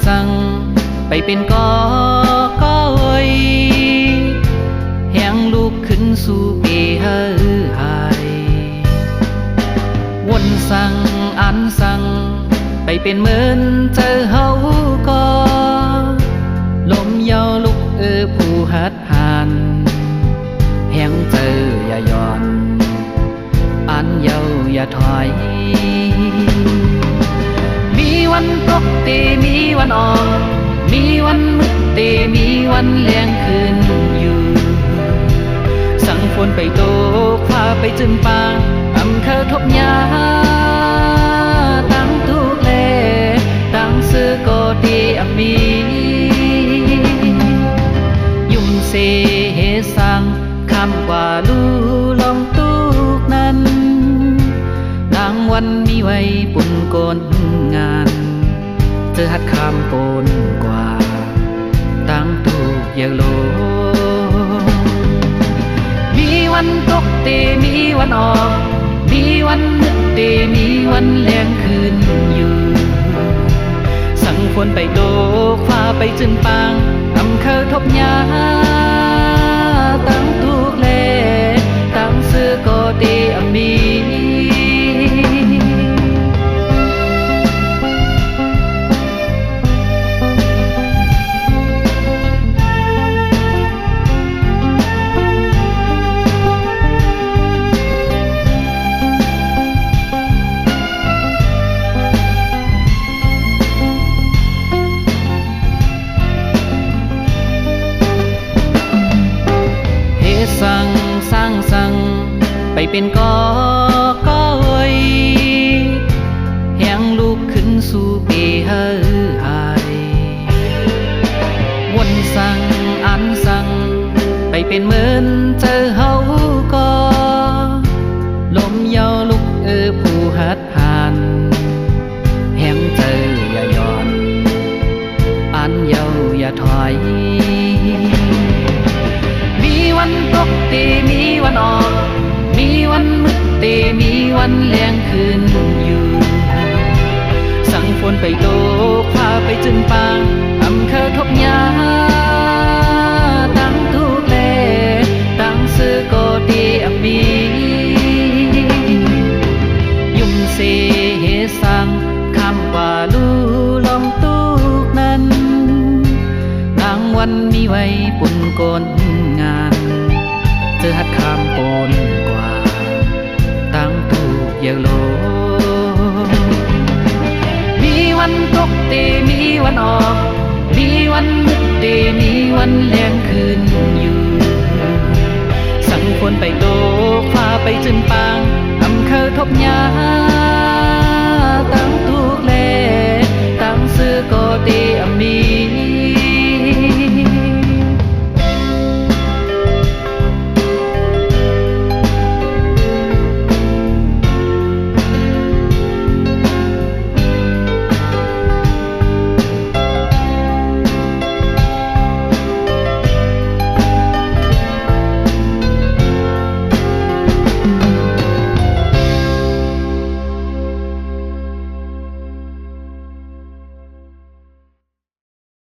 สั่งไปเป็นกอย แหงลูกขึ้นสู่เปหายวนสั่งอันสั่งไปเป็นเหมือนเจอเฮาก็ลมเยาลุกผู้หัดหันแหงเจออย่าย่อนอันเยาอย่าถอยมีวันตกเตมีวันออกมีวันมืดเตมีวันแรงขึ้นอยู่สั่งฝนไปโตกฟ้าไปจึงปางอำเคอทบยาตั้งทุกเลตั้งซื้อก็ดีมียุ่มเสเหสั่งคำว่าลูลองตุกนั้นรางวันมีไว้ปุ่นโกนงานเจอหัดคำปนกว่าตั้งถูกอย่างโลมีวันตกเตมีวันออกมีวันมืดเตมีวันแรงขึ้นอยู่สั่งฝนไปโตกฟ้าไปจึงปางอำเคอทบยาตั้งถูกเลตั้งซื้อก็ดีมีสั่งไปเป็นกอยแหงลูกขึ้นสู่เปหายวนสั่งอันสั่งไปเป็นเหมือนเจอเฮาก็ลมเยาลุกผู้หัดหันแหงเจออย่าย่อนอันเยาอย่าถอยมีวันตกเตมีวันออกมีวันมืดเตมีวันแรงขึ้นอยู่สั่งฝนไปโตกฟ้าไปจึงปางอำเคอทบยาตั้งทุกเลตั้งซื้อก็ดีมียุ่มเสเหสั่งคำว่าลูลองตุกนั้นรางวันมีไว้ปุ่นโกนงานเจอหัดคำปนกว่าตั้งถูกอย่างโลมีวันตกเตมีวันออกมีวันมืดเตมีวันแรงขึ้นอยู่สั่งฝนไปโตกฟ้าไปจึงปางอำเคอทบยา